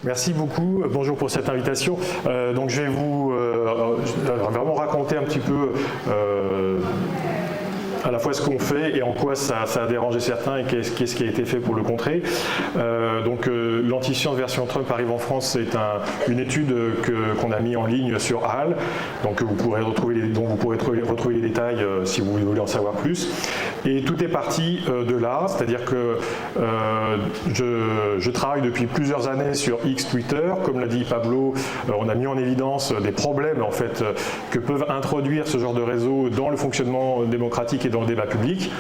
Merci beaucoup, bonjour pour cette invitation. Donc je vais vous vraiment raconter un petit peu à la fois ce qu'on fait et en quoi ça a dérangé certains et qu'est-ce qui a été fait pour le contrer. L'anti-science version Trump arrive en France, c'est une étude qu'on a mis en ligne sur HAL, donc dont vous pourrez retrouver les détails si vous voulez en savoir plus. Et tout est parti de là, c'est-à-dire que je travaille depuis plusieurs années sur X Twitter. Comme l'a dit Pablo, on a mis en évidence des problèmes en fait, que peuvent introduire ce genre de réseau dans le fonctionnement démocratique et dans le débat public.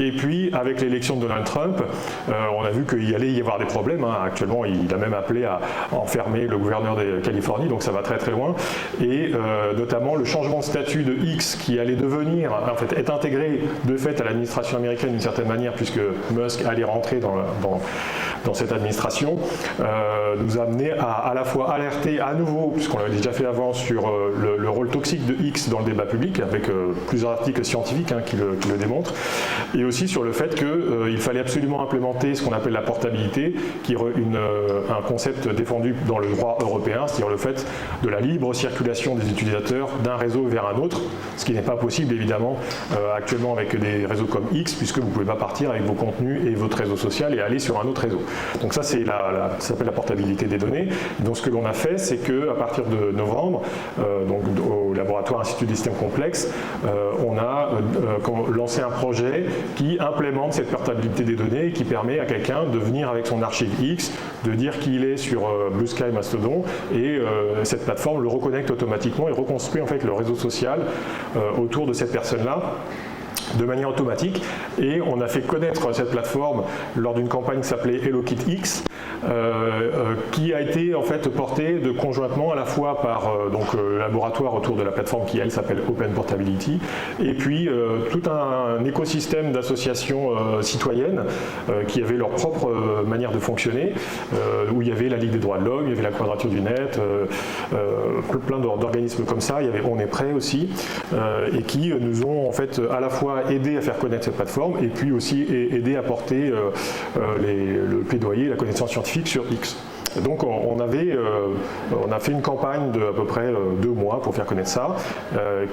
Et puis, avec l'élection de Donald Trump, on a vu qu'il allait y avoir des problèmes. Actuellement, il a même appelé à enfermer le gouverneur de Californie, donc ça va très très loin. Et notamment le changement de statut de X qui allait devenir, en fait, être intégré de fait à l'administration américaine d'une certaine manière, puisque Musk allait rentrer dans cette administration, nous a amené à la fois alerter à nouveau, puisqu'on l'avait déjà fait avant, sur le rôle toxique de X dans le débat public, avec plusieurs articles scientifiques qui le démontrent, et aussi sur le fait qu'il fallait absolument implémenter ce qu'on appelle la portabilité, qui est un concept défendu dans le droit européen, c'est-à-dire le fait de la libre circulation des utilisateurs d'un réseau vers un autre, ce qui n'est pas possible évidemment actuellement avec des réseaux comme X, puisque vous ne pouvez pas partir avec vos contenus et votre réseau social et aller sur un autre réseau. Donc ça, ça s'appelle la portabilité des données. Donc ce que l'on a fait, c'est qu'à partir de novembre, au laboratoire Institut des systèmes complexes, on a lancé un projet qui implémente cette portabilité des données et qui permet à quelqu'un de venir avec son archive X, de dire qu'il est sur Blue Sky Mastodon, et cette plateforme le reconnecte automatiquement et reconstruit en fait le réseau social autour de cette personne-là, de manière automatique. Et on a fait connaître cette plateforme lors d'une campagne qui s'appelait HelloKitX, qui a été en fait portée conjointement à la fois par le laboratoire autour de la plateforme qui elle s'appelle Open Portability, et puis tout un écosystème d'associations citoyennes qui avaient leur propre manière de fonctionner, où il y avait la Ligue des droits de l'homme, il y avait la Quadrature du Net, plein d'organismes comme ça, il y avait On est prêt aussi, et qui nous ont en fait à la fois aider à faire connaître cette plateforme et puis aussi aider à porter le plaidoyer, la connaissance scientifique sur X. Donc on a fait une campagne de à peu près 2 mois pour faire connaître ça,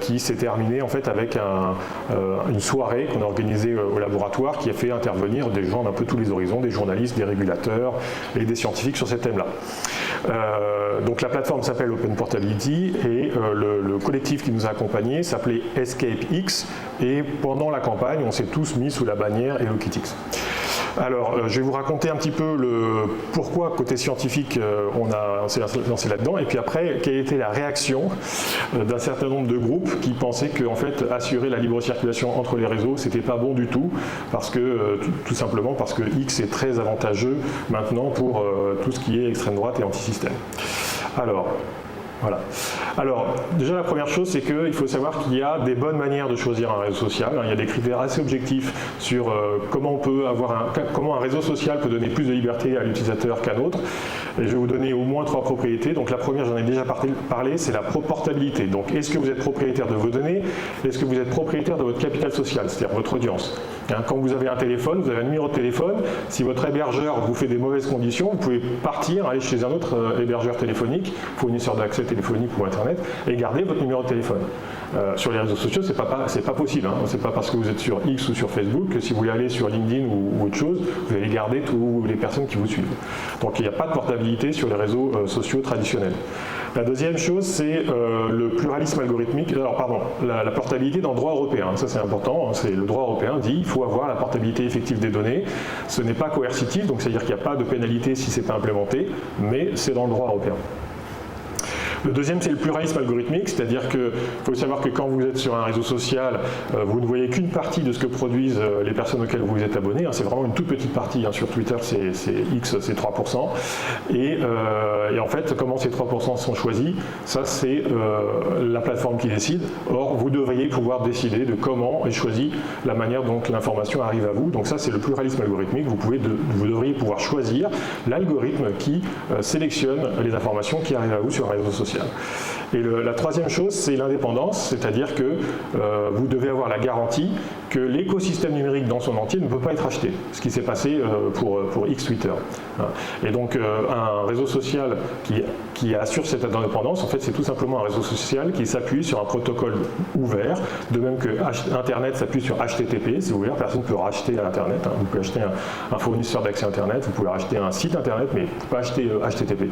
qui s'est terminée en fait avec une soirée qu'on a organisée au laboratoire, qui a fait intervenir des gens d'un peu tous les horizons, des journalistes, des régulateurs et des scientifiques sur ces thèmes-là. Donc la plateforme s'appelle Open Portability et le collectif qui nous a accompagnés s'appelait EscapeX, et pendant la campagne on s'est tous mis sous la bannière HelloKitX. Alors, je vais vous raconter un petit peu pourquoi, côté scientifique, on s'est lancé là-dedans, et puis après, quelle était la réaction d'un certain nombre de groupes qui pensaient que, en fait, assurer la libre circulation entre les réseaux, c'était pas bon du tout, parce que, tout simplement parce que X est très avantageux maintenant pour tout ce qui est extrême droite et anti-système. Alors, voilà. Alors, déjà la première chose, c'est qu'il faut savoir qu'il y a des bonnes manières de choisir un réseau social. Il y a des critères assez objectifs sur comment un réseau social peut donner plus de liberté à l'utilisateur qu'un autre. Et je vais vous donner au moins 3 propriétés. Donc la première, j'en ai déjà parlé, c'est la portabilité. Donc est-ce que vous êtes propriétaire de vos données? Est-ce que vous êtes propriétaire de votre capital social, c'est-à-dire votre audience? Quand vous avez un téléphone, vous avez un numéro de téléphone. Si votre hébergeur vous fait des mauvaises conditions, vous pouvez partir, aller chez un autre hébergeur téléphonique, fournisseur d'accès téléphonique ou Internet, et garder votre numéro de téléphone. Sur les réseaux sociaux, c'est pas possible. C'est pas parce que vous êtes sur X ou sur Facebook que si vous voulez aller sur LinkedIn ou autre chose, vous allez garder toutes les personnes qui vous suivent. Donc il n'y a pas de portabilité sur les réseaux sociaux traditionnels. La deuxième chose, c'est le pluralisme algorithmique. Alors pardon, la portabilité dans le droit européen. Ça c'est important. C'est le droit européen dit qu'il faut avoir la portabilité effective des données. Ce n'est pas coercitif, donc c'est-à-dire qu'il n'y a pas de pénalité si c'est pas implémenté, mais c'est dans le droit européen. Le deuxième, c'est le pluralisme algorithmique, c'est-à-dire qu'il faut savoir que quand vous êtes sur un réseau social, vous ne voyez qu'une partie de ce que produisent les personnes auxquelles vous êtes abonné. C'est vraiment une toute petite partie. Sur Twitter, c'est X, c'est 3%. Et en fait, comment ces 3% sont choisis, ça c'est la plateforme qui décide. Or, vous devriez pouvoir décider de comment est choisie la manière dont l'information arrive à vous. Donc ça, c'est le pluralisme algorithmique. Vous devriez pouvoir choisir l'algorithme qui sélectionne les informations qui arrivent à vous sur un réseau social. social. Et la troisième chose, c'est l'indépendance, c'est-à-dire que vous devez avoir la garantie que l'écosystème numérique dans son entier ne peut pas être acheté, ce qui s'est passé pour X Twitter. Et donc un réseau social qui assure cette indépendance, en fait c'est tout simplement un réseau social qui s'appuie sur un protocole ouvert, de même que Internet s'appuie sur HTTP, c'est ouvert, personne ne peut racheter à Internet, vous pouvez acheter un fournisseur d'accès Internet, vous pouvez racheter un site Internet, mais vous ne pouvez pas acheter HTTP.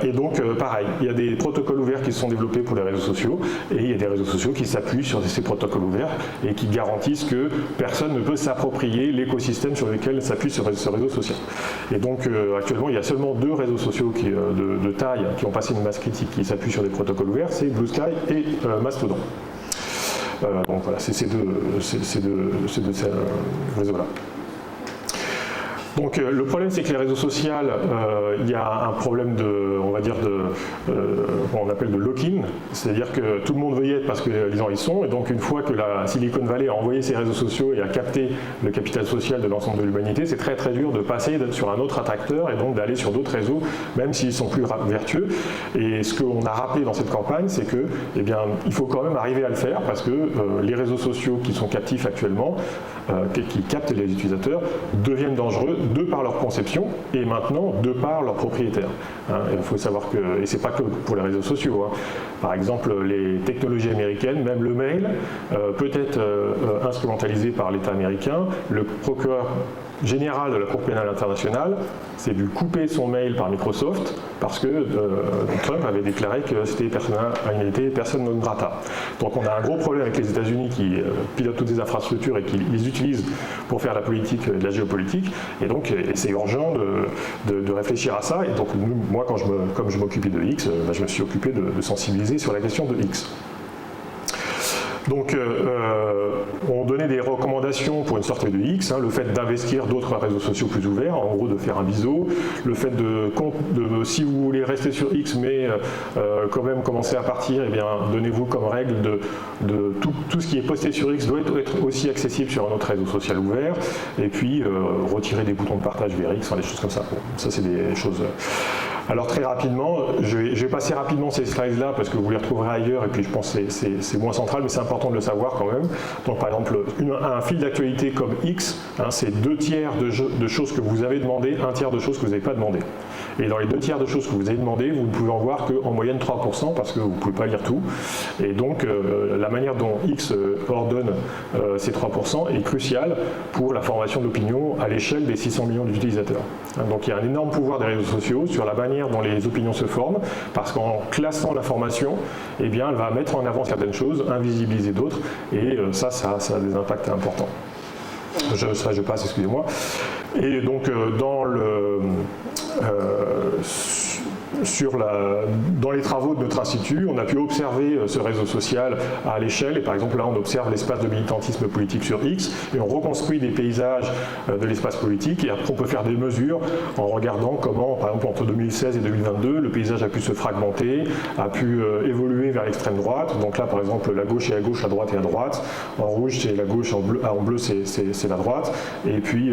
Et donc pareil, il y a des protocoles ouverts qui se sont développés pour les réseaux sociaux, et il y a des réseaux sociaux qui s'appuient sur ces protocoles ouverts et qui garantissent que personne ne peut s'approprier l'écosystème sur lequel s'appuie ce réseau social. Et donc actuellement il y a seulement 2 réseaux sociaux de taille qui ont passé une masse critique qui s'appuient sur des protocoles ouverts, c'est Blue Sky et Mastodon. Donc voilà, c'est ces deux réseaux-là. Donc le problème, c'est que les réseaux sociaux, il y a un problème on appelle de lock-in, c'est-à-dire que tout le monde veut y être parce que les gens y sont, et donc une fois que la Silicon Valley a envoyé ses réseaux sociaux et a capté le capital social de l'ensemble de l'humanité, c'est très très dur de passer sur un autre attracteur et donc d'aller sur d'autres réseaux, même s'ils sont plus vertueux. Et ce qu'on a rappelé dans cette campagne, c'est que, eh bien, il faut quand même arriver à le faire parce que les réseaux sociaux qui sont captifs actuellement, qui captent les utilisateurs, deviennent dangereux de par leur conception et maintenant de par leurs propriétaires. Il faut savoir que, et c'est pas que pour les réseaux sociaux, par exemple les technologies américaines, même le mail peut être instrumentalisé par l'État américain. Le procureur général de la Cour pénale internationale s'est vu couper son mail par Microsoft parce que Trump avait déclaré que c'était personne non grata. Donc on a un gros problème avec les États-Unis qui pilotent toutes les infrastructures et qui les utilisent pour faire la politique et de la géopolitique. Et donc c'est urgent de réfléchir à ça. Et donc moi, comme je m'occupais de X, je me suis occupé de sensibiliser sur la question de X. Donc on donnait des recommandations pour une sorte de X, le fait d'investir d'autres réseaux sociaux plus ouverts, en gros de faire un biseau, le fait si vous voulez rester sur X mais quand même commencer à partir, eh bien donnez-vous comme règle de tout ce qui est posté sur X doit être aussi accessible sur un autre réseau social ouvert, et puis retirer des boutons de partage vers X, des choses comme ça. Bon, ça c'est des choses... Alors très rapidement, je vais passer rapidement ces slides-là parce que vous les retrouverez ailleurs et puis je pense que c'est moins central, mais c'est important de le savoir quand même. Donc par exemple, un fil d'actualité comme X, c'est 2/3 de choses que vous avez demandées, 1/3 de choses que vous n'avez pas demandées. Et dans les 2/3 de choses que vous avez demandées, vous ne pouvez en voir qu'en moyenne 3% parce que vous ne pouvez pas lire tout. Et donc la manière dont X ordonne ces 3% est cruciale pour la formation d'opinion à l'échelle des 600 millions d'utilisateurs. Donc il y a un énorme pouvoir des réseaux sociaux sur la manière dont les opinions se forment, parce qu'en classant l'information, eh bien, elle va mettre en avant certaines choses, invisibiliser d'autres, et ça a des impacts importants. Je passe, excusez-moi. Et donc dans les travaux de notre institut, on a pu observer ce réseau social à l'échelle, et par exemple là on observe l'espace de militantisme politique sur X, et on reconstruit des paysages de l'espace politique, et après on peut faire des mesures en regardant comment, par exemple entre 2016 et 2022, le paysage a pu se fragmenter, a pu évoluer vers l'extrême droite. Donc là par exemple la gauche est à gauche, la droite est à droite, en rouge c'est la gauche, en bleu c'est la droite, et puis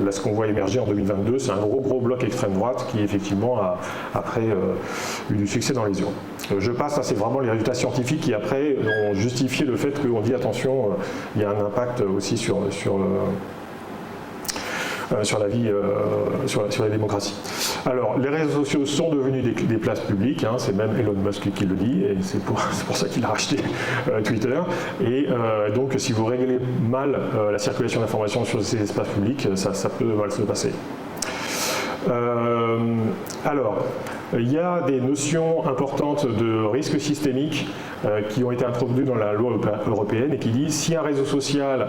là ce qu'on voit émerger en 2022 c'est un gros bloc extrême droite qui effectivement a après eu du succès dans les urnes. Je passe, ça c'est vraiment les résultats scientifiques qui après ont justifié le fait qu'on dit attention, il y a un impact aussi sur la vie, sur la démocratie. Alors, les réseaux sociaux sont devenus des places publiques, c'est même Elon Musk qui le dit, et c'est pour ça qu'il a racheté Twitter. Et donc, si vous réglez mal la circulation d'informations sur ces espaces publics, ça peut mal se passer. Alors, il y a des notions importantes de risque systémique qui ont été introduites dans la loi européenne et qui dit si un réseau social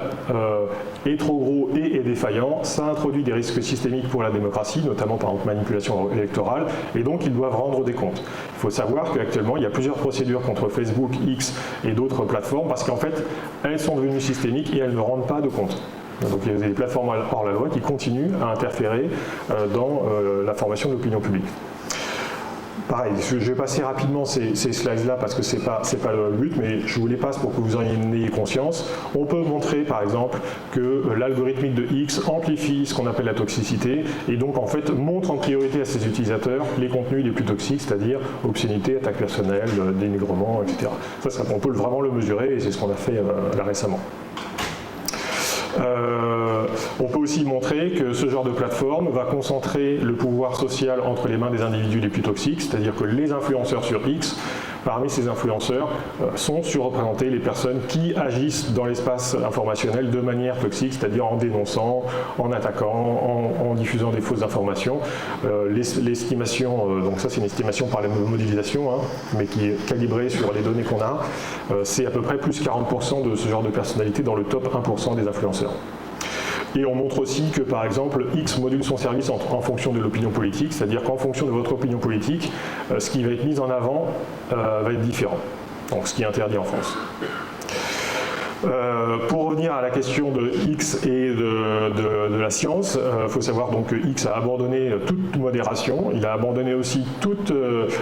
est trop gros et est défaillant, ça introduit des risques systémiques pour la démocratie, notamment par exemple manipulation électorale, et donc ils doivent rendre des comptes. Il faut savoir qu'actuellement il y a plusieurs procédures contre Facebook, X et d'autres plateformes parce qu'en fait elles sont devenues systémiques et elles ne rendent pas de compte. Donc il y a des plateformes hors la loi qui continuent à interférer dans la formation de l'opinion publique. pareil, je vais passer rapidement ces slides-là parce que c'est pas le but, mais je vous les passe pour que vous en ayez conscience. On peut montrer, par exemple, que l'algorithmique de X amplifie ce qu'on appelle la toxicité et donc, en fait, montre en priorité à ses utilisateurs les contenus les plus toxiques, c'est-à-dire obscénité, attaque personnelle, dénigrement, etc. Ça, on peut vraiment le mesurer et c'est ce qu'on a fait là récemment. On peut aussi montrer que ce genre de plateforme va concentrer le pouvoir social entre les mains des individus les plus toxiques, c'est-à-dire que les influenceurs sur X, parmi ces influenceurs, sont surreprésentés les personnes qui agissent dans l'espace informationnel de manière toxique, c'est-à-dire en dénonçant, en attaquant, en diffusant des fausses informations. L'estimation, donc ça c'est une estimation par la modélisation, hein, mais qui est calibrée sur les données qu'on a, c'est à peu près plus 40% de ce genre de personnalité dans le top 1% des influenceurs. Et on montre aussi que, par exemple, X module son service en fonction de l'opinion politique, c'est-à-dire qu'en fonction de votre opinion politique, ce qui va être mis en avant va être différent, donc ce qui est interdit en France. Pour revenir à la question de X et de la science, faut savoir donc que X a abandonné toute modération, il a abandonné aussi toute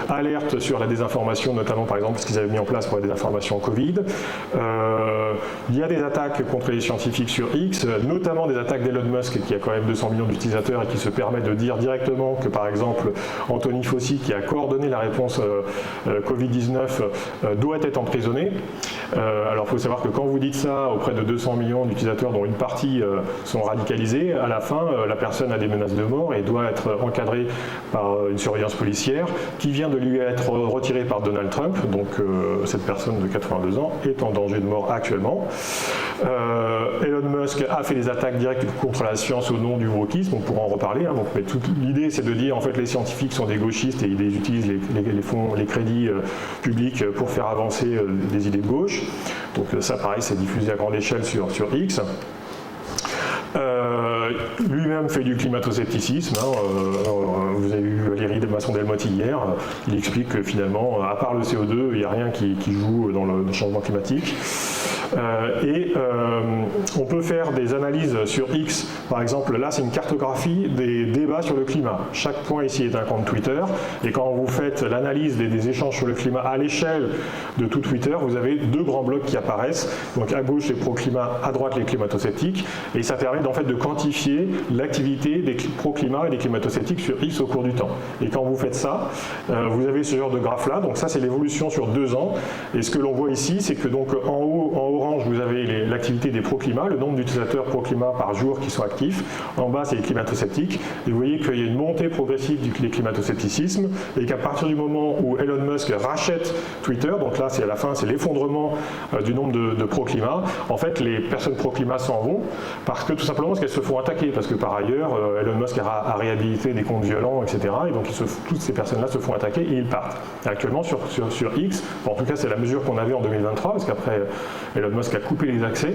alerte sur la désinformation, notamment par exemple ce qu'ils avaient mis en place pour la désinformation Covid. Il y a des attaques contre les scientifiques sur X, notamment des attaques d'Elon Musk qui a quand même 200 millions d'utilisateurs et qui se permet de dire directement que par exemple Anthony Fauci qui a coordonné la réponse Covid-19 doit être emprisonné. Alors il faut savoir que quand vous dites ça auprès de 200 millions d'utilisateurs dont une partie sont radicalisés, à la fin la personne a des menaces de mort et doit être encadrée par une surveillance policière qui vient de lui être retirée par Donald Trump, donc cette personne de 82 ans est en danger de mort actuellement. Elon Musk a fait des attaques directes contre la science au nom du wokisme, on pourra en reparler, hein, donc, mais l'idée c'est de dire en fait les scientifiques sont des gauchistes et ils utilisent les crédits publics pour faire avancer des idées de gauche. Donc ça pareil c'est diffusé à grande échelle sur X. Lui-même fait du climato-scepticisme, hein, vous avez vu Valérie Masson-Delmotte hier, il explique que finalement, à part le CO2, il n'y a rien qui joue dans le changement climatique. On peut faire des analyses sur X, par exemple là c'est une cartographie des débats sur le climat. Chaque point ici est un compte Twitter et quand vous faites l'analyse des échanges sur le climat à l'échelle de tout Twitter, vous avez deux grands blocs qui apparaissent, donc à gauche les pro-climat, à droite les climato-sceptiques, et ça permet en fait de quantifier l'activité des pro-climat et des climato-sceptiques sur X au cours du temps. Et quand vous faites ça, vous avez ce genre de graphe là, donc ça c'est l'évolution sur 2 ans, et ce que l'on voit ici c'est que donc en haut, en orange, vous avez l'activité des pro-climat, le nombre d'utilisateurs pro-climat par jour qui sont actifs. En bas, c'est les climato-sceptiques. Et vous voyez qu'il y a une montée progressive du climato-scepticisme et qu'à partir du moment où Elon Musk rachète Twitter, donc là, c'est à la fin, c'est l'effondrement du nombre de pro-climat, en fait, les personnes pro-climat s'en vont parce que tout simplement parce qu'elles se font attaquer. Parce que par ailleurs, Elon Musk a réhabilité des comptes violents, etc. Et donc, toutes ces personnes-là se font attaquer et ils partent. Et actuellement, sur X, en tout cas, c'est la mesure qu'on avait en 2023, parce qu'après, Elon Musk a coupé les accès,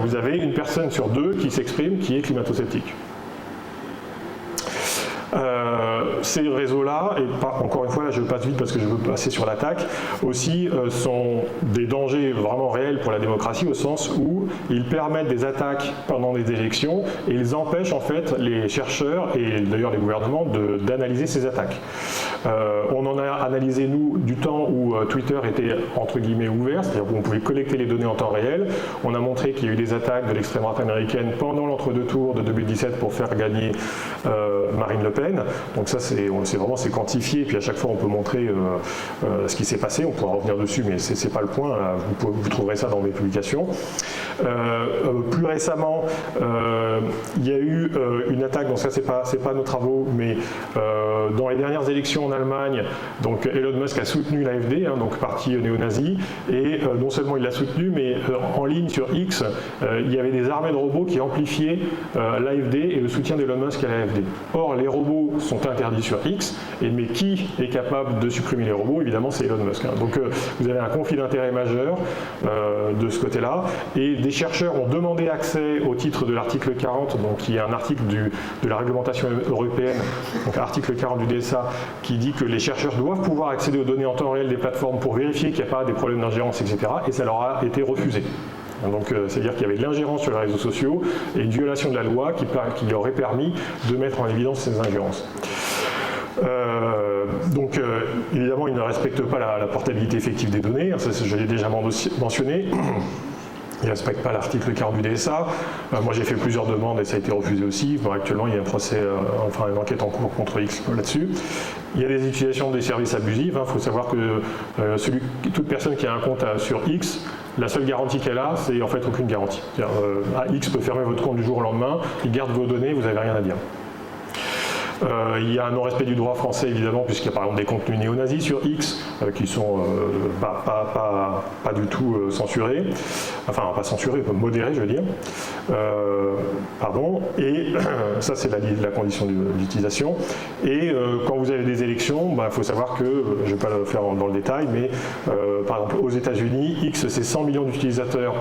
vous avez une personne sur 2 qui s'exprime qui est climato-sceptique. Ces réseaux-là, et encore une fois, là je passe vite parce que je veux passer sur l'attaque, aussi sont des dangers vraiment réels pour la démocratie au sens où ils permettent des attaques pendant des élections et ils empêchent en fait les chercheurs et d'ailleurs les gouvernements d'analyser ces attaques. On en a analysé nous du temps où Twitter était entre guillemets ouvert, c'est-à-dire qu'on pouvait collecter les données en temps réel. On a montré qu'il y a eu des attaques de l'extrême droite américaine pendant l'entre-deux tours de 2017 pour faire gagner Marine Le Pen. Donc ça c'est quantifié, et puis à chaque fois on peut montrer ce qui s'est passé, on pourra revenir dessus, mais c'est pas le point, là, vous trouverez ça dans mes publications. Plus récemment, il y a eu une attaque, donc ça c'est pas nos travaux, mais dans les dernières élections en Allemagne, donc Elon Musk a soutenu l'AfD, hein, donc parti néo-nazi, et non seulement il l'a soutenu, mais en ligne sur X, il y avait des armées de robots qui amplifiaient l'AfD et le soutien d'Elon Musk à l'AfD. Or, les robots sont interdits sur X, mais qui est capable de supprimer les robots? Évidemment, c'est Elon Musk. Hein. Donc, vous avez un conflit d'intérêt majeur de ce côté-là, et des chercheurs ont demandé accès au titre de l'article 40, donc qui est un article de la réglementation européenne, donc article 40 du DSA, qui dit que les chercheurs doivent pouvoir accéder aux données en temps réel des plateformes pour vérifier qu'il n'y a pas des problèmes d'ingérence, etc. Et ça leur a été refusé. Donc, c'est-à-dire qu'il y avait de l'ingérence sur les réseaux sociaux et une violation de la loi qui aurait permis de mettre en évidence ces ingérences. Donc évidemment, il ne respecte pas la portabilité effective des données, ça je l'ai déjà mentionné. Il ne respecte pas l'article 40 du DSA. Moi j'ai fait plusieurs demandes et ça a été refusé aussi. Bon, actuellement il y a un procès, enfin une enquête en cours contre X là-dessus. Il y a des utilisations des services abusives. Il faut savoir que toute personne qui a un compte sur X, la seule garantie qu'elle a, c'est en fait aucune garantie. X peut fermer votre compte du jour au lendemain, il garde vos données, vous n'avez rien à dire. Il y a un non-respect du droit français évidemment, puisqu'il y a par exemple des contenus néo-nazis sur X qui sont pas du tout censurés, enfin pas censurés, modérés je veux dire. Et ça c'est la condition d'utilisation. Et quand vous avez des élections, il faut savoir que, je ne vais pas le faire dans le détail, mais par exemple aux États-Unis, X c'est 100 millions d'utilisateurs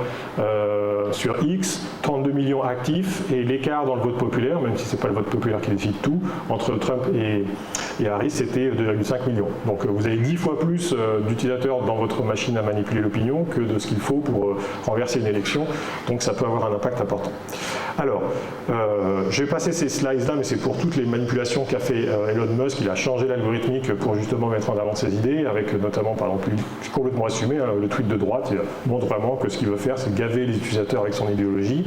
sur X, 32 millions actifs, et l'écart dans le vote populaire, même si ce n'est pas le vote populaire qui décide tout, entre Trump et Harris, c'était 2,5 millions. Donc vous avez 10 fois plus d'utilisateurs dans votre machine à manipuler l'opinion que de ce qu'il faut pour renverser une élection, donc ça peut avoir un impact important. Alors, je vais passer ces slides-là, mais c'est pour toutes les manipulations qu'a fait Elon Musk. Il a changé l'algorithmique pour justement mettre en avant ses idées, avec notamment, par exemple, complètement assumé, le tweet de droite, il montre vraiment que ce qu'il veut faire, c'est gaver les utilisateurs avec son idéologie.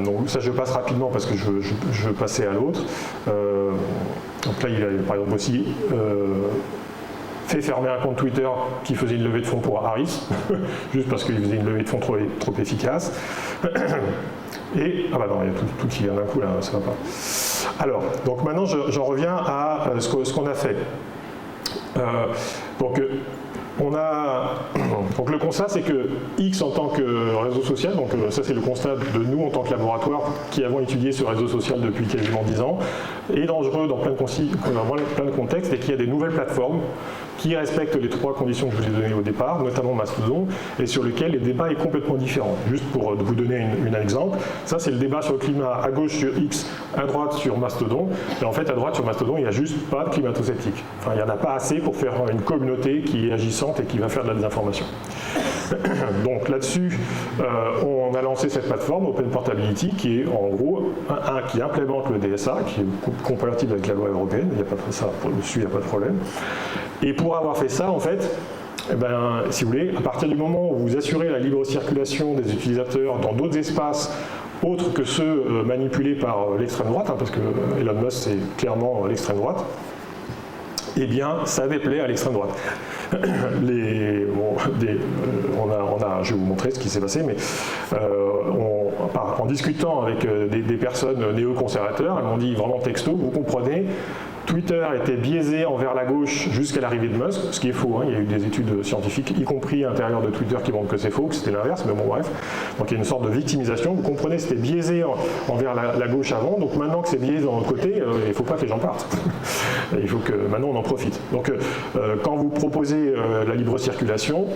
Donc ça je passe rapidement parce que je veux passer à l'autre. Donc là il a par exemple aussi fait fermer un compte Twitter qui faisait une levée de fonds pour Harris, juste parce qu'il faisait une levée de fonds trop efficace. Et, ah bah non, il y a tout qui vient d'un coup là, ça va pas. Alors, donc maintenant j'en reviens à ce qu'on a fait. Donc le constat c'est que X en tant que réseau social, donc ça c'est le constat de nous en tant que laboratoire qui avons étudié ce réseau social depuis quasiment 10 ans, est dangereux dans plein de contextes et qu'il y a des nouvelles plateformes qui respectent les 3 conditions que je vous ai données au départ, notamment Mastodon, et sur lesquelles le débat est complètement différent. Juste pour vous donner un exemple, ça c'est le débat sur le climat à gauche sur X, à droite sur Mastodon, et en fait à droite sur Mastodon il n'y a juste pas de climato-sceptiques. Enfin il n'y en a pas assez pour faire une communauté qui est agissante et qui va faire de la désinformation. Donc là-dessus, on a lancé cette plateforme Open Portability qui est en gros qui implémente le DSA, qui est compatible avec la loi européenne, il n'y a pas de ça dessus, il n'y a pas de problème. Et pour avoir fait ça, en fait, si vous voulez, à partir du moment où vous assurez la libre circulation des utilisateurs dans d'autres espaces autres que ceux manipulés par l'extrême droite, parce que Elon Musk c'est clairement l'extrême droite, eh bien ça déplaît à l'extrême droite. Je vais vous montrer ce qui s'est passé, mais en discutant avec des personnes néoconservateurs, elles m'ont dit vraiment texto, vous comprenez, Twitter était biaisé envers la gauche jusqu'à l'arrivée de Musk, ce qui est faux, il y a eu des études scientifiques, y compris à l'intérieur de Twitter, qui montrent que c'est faux, que c'était l'inverse, mais bon bref. Donc il y a une sorte de victimisation, vous comprenez, c'était biaisé envers la gauche avant, donc maintenant que c'est biaisé dans l'autre côté, il ne faut pas que les gens partent. Il faut que maintenant on en profite. Donc quand vous proposez la libre circulation,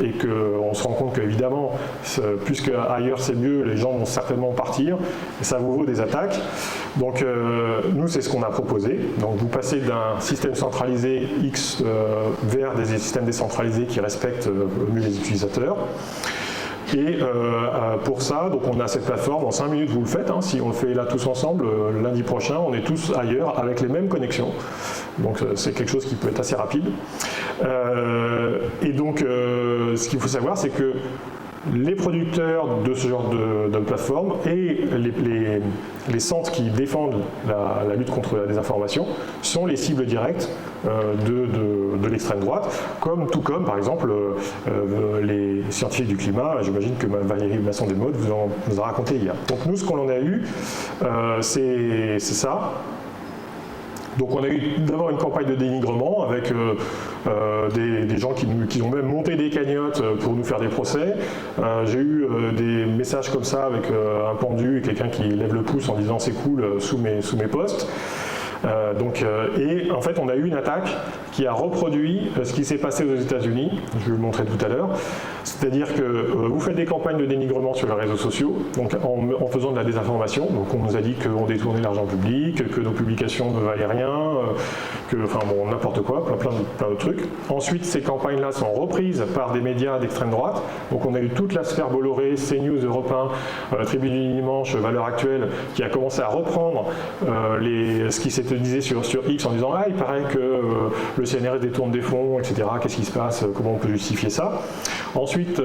et qu'on se rend compte qu'évidemment, puisque ailleurs c'est mieux, les gens vont certainement partir, et ça vous vaut des attaques. Donc nous c'est ce qu'on a proposé. Donc vous passez d'un système centralisé X vers des systèmes décentralisés qui respectent mieux les utilisateurs. Et pour ça, donc on a cette plateforme, en 5 minutes vous le faites, si on le fait là tous ensemble, lundi prochain, on est tous ailleurs avec les mêmes connexions. Donc c'est quelque chose qui peut être assez rapide. Et donc ce qu'il faut savoir, c'est que les producteurs de ce genre de plateforme et les centres qui défendent la lutte contre la désinformation sont les cibles directes de l'extrême droite, tout comme par exemple les scientifiques du climat. J'imagine que Valérie Masson-Delmotte vous en a raconté hier. Donc nous, ce qu'on en a eu, c'est ça. Donc on a eu d'abord une campagne de dénigrement avec des gens qui ont même monté des cagnottes pour nous faire des procès. J'ai eu des messages comme ça avec un pendu et quelqu'un qui lève le pouce en disant c'est cool sous mes posts. Et en fait on a eu une attaque qui a reproduit ce qui s'est passé aux États-Unis, je vais vous le montrer tout à l'heure. C'est-à-dire que vous faites des campagnes de dénigrement sur les réseaux sociaux, donc en faisant de la désinformation. Donc on nous a dit qu'on détournait l'argent public, que nos publications ne valaient rien, enfin bon, n'importe quoi, plein de trucs. Ensuite, ces campagnes-là sont reprises par des médias d'extrême droite. Donc on a eu toute la sphère Bolloré, CNews, Europe 1, Tribune du Dimanche, Valeurs Actuelles, qui a commencé à reprendre ce qui s'était disait sur X en disant « Ah, il paraît que le CNRS détourne des fonds, etc. Qu'est-ce qui se passe? Comment on peut justifier ça ?» Ensuite,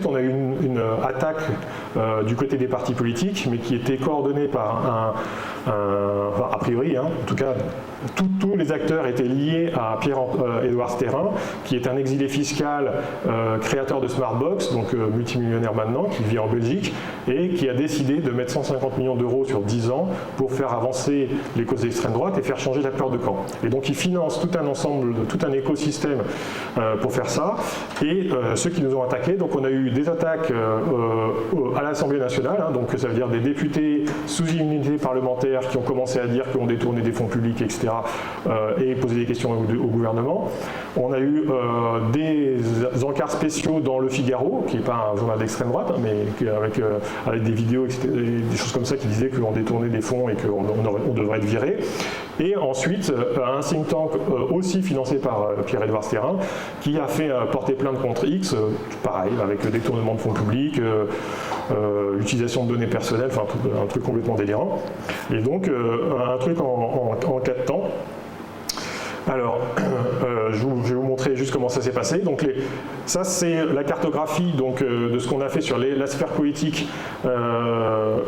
on a eu une attaque du côté des partis politiques, mais qui était coordonnée par enfin, a priori, en tout cas, tous les acteurs étaient liés à Pierre-Édouard Sterrin, qui est un exilé fiscal, créateur de Smartbox, donc multimillionnaire maintenant, qui vit en Belgique, et qui a décidé de mettre 150 millions d'euros sur 10 ans pour faire avancer les causes d'extrême droite et faire changer la peur de camp. Et donc il finance tout un ensemble, tout un écosystème pour faire ça. Et ceux qui nous ont attaqués, donc on a eu des attaques à l'Assemblée nationale, donc ça veut dire des députés sous immunité parlementaire qui ont commencé à dire qu'on détournait des fonds publics, etc. Et poser des questions au gouvernement. On a eu des encarts spéciaux dans Le Figaro, qui n'est pas un journal d'extrême droite, mais avec des vidéos, etc., des choses comme ça qui disaient qu'on détournait des fonds et qu'on devrait être viré. Et ensuite, un think tank aussi financé par Pierre-Édouard Sterrin, qui a fait porter plainte contre X, pareil, avec le détournement de fonds publics, l'utilisation de données personnelles, enfin un truc complètement délirant. Et donc, un truc en 4 temps. Alors, je vais vous montrer juste comment ça s'est passé. Donc, ça, c'est la cartographie de ce qu'on a fait sur la sphère politique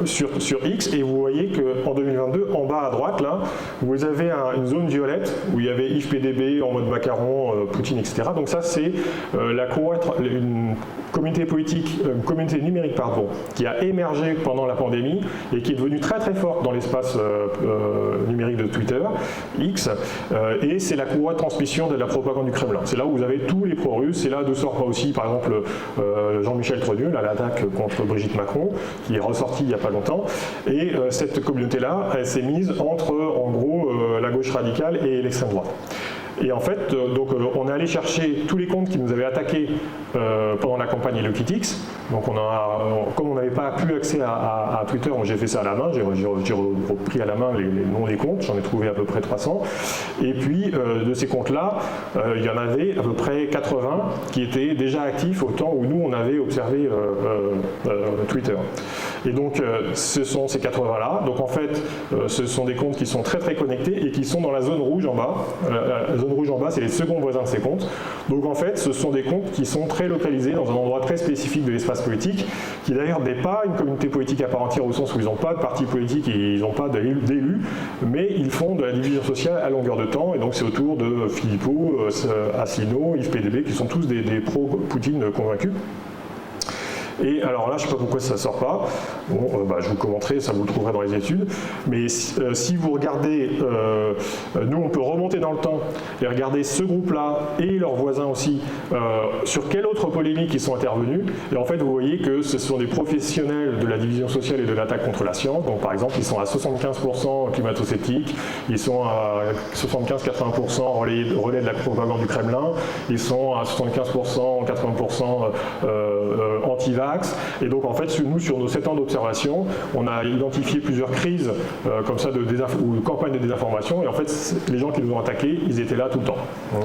sur X. Et vous voyez qu'en 2022, en bas à droite, là, vous avez une zone violette où il y avait IFPDB en mode macaron, Poutine, etc. Donc ça, c'est une communauté politique, une communauté numérique, pardon, qui a émergé pendant la pandémie et qui est devenue très très forte dans l'espace numérique de Twitter, X. Et c'est la courroie de transmission de la propagande du Kremlin. C'est là où vous avez tous les pro-russes. C'est là d'où sort aussi, par exemple, Jean-Michel Trenieux, l'attaque contre Brigitte Macron, qui est ressortie il n'y a pas longtemps. Et cette communauté-là, elle s'est mise entre, en gros, la gauche radicale et l'extrême droite. Et en fait, on est allé chercher tous les comptes qui nous avaient attaqués pendant la campagne HelloKitX. Donc comme on n'avait pas plus accès à Twitter, j'ai fait ça à la main, j'ai repris à la main les noms des comptes, j'en ai trouvé à peu près 300. Et puis de ces comptes-là, il y en avait à peu près 80 qui étaient déjà actifs au temps où nous on avait observé Twitter. Et donc ce sont ces 80-là. Donc en fait, ce sont des comptes qui sont très très connectés et qui sont dans la zone rouge en bas. La zone rouge en bas, c'est les seconds voisins de ces comptes. Donc en fait, ce sont des comptes qui sont très localisés dans un endroit très spécifique de l'espace politique, qui d'ailleurs n'est pas une communauté politique à part entière au sens où ils n'ont pas de parti politique et ils n'ont pas d'élus, mais ils font de la division sociale à longueur de temps. Et donc c'est autour de Philippot, Asselineau, IFPDB, qui sont tous des pro-Poutine convaincus. Et alors là, je ne sais pas pourquoi ça ne sort pas. Bon, je vous commenterai, ça vous le trouverez dans les études. Mais si vous regardez, nous on peut remonter dans le temps et regarder ce groupe-là et leurs voisins aussi, sur quelle autre polémique ils sont intervenus. Et en fait, vous voyez que ce sont des professionnels de la division sociale et de l'attaque contre la science. Donc par exemple, ils sont à 75% climato-sceptiques, ils sont à 75-80% relais de la propagande du Kremlin, ils sont à 75%, 80% anti-vax. Et donc en fait, nous, sur nos 7 ans d'observation, on a identifié plusieurs crises comme ça ou campagnes de désinformation. Et en fait, les gens qui nous ont attaqués, ils étaient là tout le temps.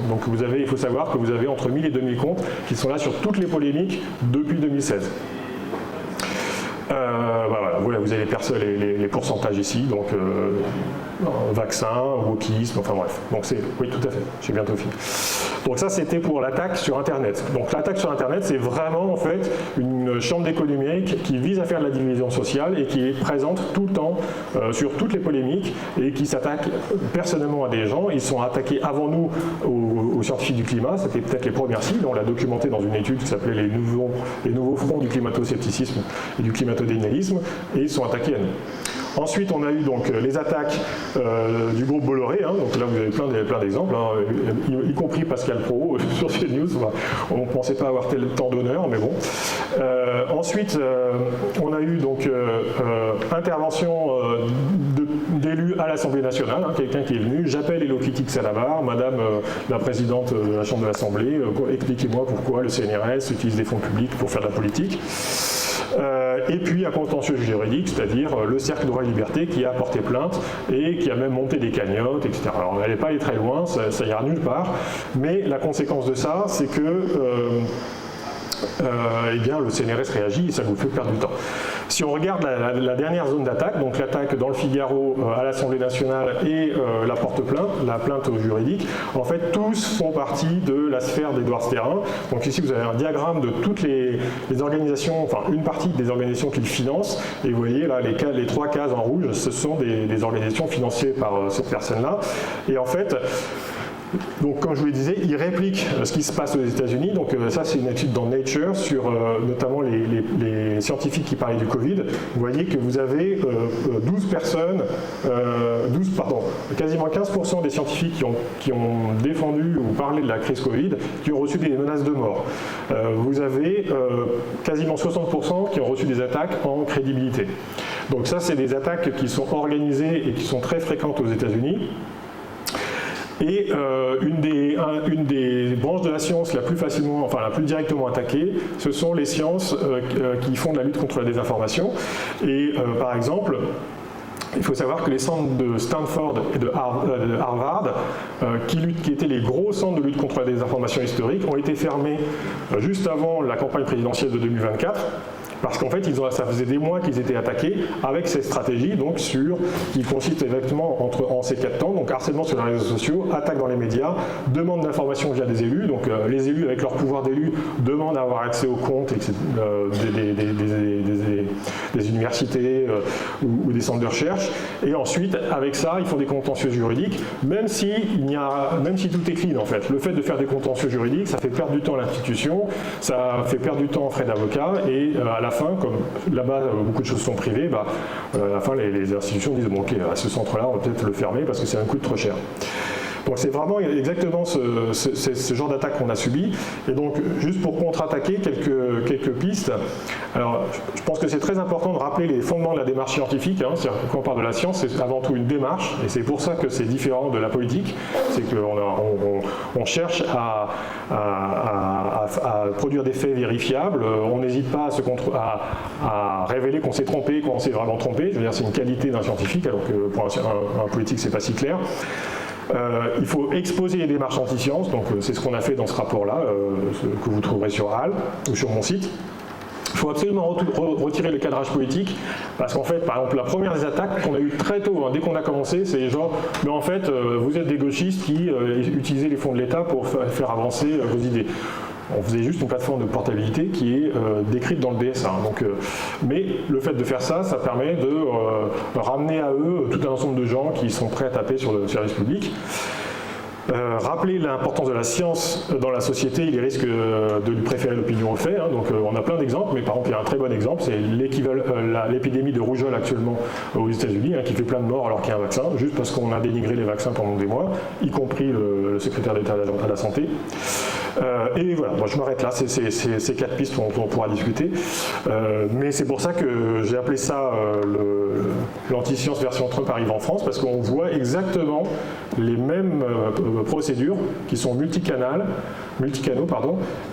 Donc il faut savoir que vous avez entre 1000 et 2000 comptes qui sont là sur toutes les polémiques depuis 2016. Voilà, vous avez les pourcentages ici, donc vaccin, wokisme, enfin bref. Donc oui, tout à fait, j'ai bientôt fini. Donc ça, c'était pour l'attaque sur Internet. Donc l'attaque sur Internet, c'est vraiment en fait une chambre d'écho numérique qui vise à faire de la division sociale et qui est présente tout le temps sur toutes les polémiques et qui s'attaque personnellement à des gens. Ils sont attaqués avant nous aux scientifiques du climat, c'était peut-être les premières cibles. On l'a documenté dans une étude qui s'appelait les nouveaux fronts du climato-scepticisme et du climato-dénialisme, et ils sont attaqués à nous. Ensuite, on a eu donc les attaques du groupe Bolloré, donc là vous avez plein d'exemples, y compris Pascal Pro sur CNews. On ne pensait pas avoir tant d'honneur, mais bon. Ensuite, on a eu donc intervention des d'élu à l'Assemblée nationale, quelqu'un qui est venu, j'appelle Hello Kitty Xalabar, madame la présidente de la Chambre de l'Assemblée, expliquez-moi pourquoi le CNRS utilise des fonds publics pour faire de la politique. Et puis un contentieux juridique, c'est-à-dire le Cercle droit et liberté qui a porté plainte et qui a même monté des cagnottes, etc. Alors on n'allait pas aller très loin, ça ira nulle part, mais la conséquence de ça, c'est que eh bien, le CNRS réagit et ça vous fait perdre du temps. Si on regarde la dernière zone d'attaque, donc l'attaque dans le Figaro à l'Assemblée nationale et la porte-plainte, la plainte au juridique, en fait tous font partie de la sphère d'Édouard Sterrin. Donc ici vous avez un diagramme de toutes les organisations, enfin une partie des organisations qu'il finance, et vous voyez là les 3 cases en rouge, ce sont des organisations financées par cette personne-là. Et en fait, donc, comme je vous le disais, il réplique ce qui se passe aux États-Unis. Donc, ça, c'est une étude dans Nature sur notamment les scientifiques qui parlaient du Covid. Vous voyez que vous avez 12 personnes, quasiment 15% des scientifiques qui ont défendu ou parlé de la crise Covid, qui ont reçu des menaces de mort. Vous avez quasiment 60% qui ont reçu des attaques en crédibilité. Donc, ça, c'est des attaques qui sont organisées et qui sont très fréquentes aux États-Unis. Et une des branches de la science la plus facilement, enfin la plus directement attaquée, ce sont les sciences qui font de la lutte contre la désinformation. Et par exemple, il faut savoir que les centres de Stanford et de Harvard, qui étaient les gros centres de lutte contre la désinformation historique, ont été fermés juste avant la campagne présidentielle de 2024. Parce qu'en fait, ça faisait des mois qu'ils étaient attaqués avec ces stratégies, donc qui consistent exactement en ces 4 temps, donc harcèlement sur les réseaux sociaux, attaque dans les médias, demande d'informations via des élus, donc les élus avec leur pouvoir d'élu demandent à avoir accès aux comptes des universités ou des centres de recherche, et ensuite, avec ça, ils font des contentieux juridiques, même si tout est clean en fait. Le fait de faire des contentieux juridiques, ça fait perdre du temps à l'institution, ça fait perdre du temps aux frais d'avocat, et à la fin, comme là-bas beaucoup de choses sont privées, à la fin les institutions disent bon, ok, à ce centre-là on va peut-être le fermer parce que ça coûte trop cher. Donc c'est vraiment exactement ce genre d'attaque qu'on a subi. Et donc juste pour contre-attaquer quelques pistes, alors je pense que c'est très important de rappeler les fondements de la démarche scientifique. C'est-à-dire que quand on parle de la science, c'est avant tout une démarche, et c'est pour ça que c'est différent de la politique. C'est qu'on cherche à produire des faits vérifiables, on n'hésite pas à révéler qu'on s'est trompé quand on s'est vraiment trompé. Je veux dire, c'est une qualité d'un scientifique, alors que pour un politique c'est pas si clair. Il faut exposer les démarches anti-sciences, donc c'est ce qu'on a fait dans ce rapport-là, que vous trouverez sur HAL ou sur mon site. Il faut absolument retirer le cadrage politique, parce qu'en fait, par exemple, la première des attaques qu'on a eues très tôt, dès qu'on a commencé, c'est genre, mais en fait, vous êtes des gauchistes qui utilisez les fonds de l'État pour faire avancer vos idées. On faisait juste une plateforme de portabilité qui est décrite dans le DSA. Mais le fait de faire ça, ça permet de ramener à eux tout un ensemble de gens qui sont prêts à taper sur le service public. Rappeler l'importance de la science dans la société et les risques de lui préférer l'opinion aux faits. Donc on a plein d'exemples, mais par exemple il y a un très bon exemple, c'est l'épidémie de rougeole actuellement aux États-Unis, qui fait plein de morts alors qu'il y a un vaccin, juste parce qu'on a dénigré les vaccins pendant des mois, y compris le secrétaire d'État à la santé. Et voilà, moi je m'arrête là, c'est ces 4 pistes dont on pourra discuter. Mais c'est pour ça que j'ai appelé ça l'anti-science version Trump arrive en France, parce qu'on voit exactement les mêmes procédures qui sont multicanaux,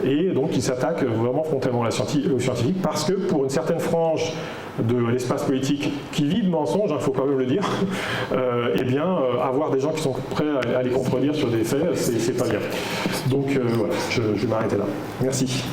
et donc qui s'attaquent vraiment frontalement aux scientifiques, parce que pour une certaine frange de l'espace politique qui vit de mensonges, il faut quand même le dire, avoir des gens qui sont prêts à les contredire sur des faits, c'est pas bien. Donc voilà, je vais m'arrêter là. Merci.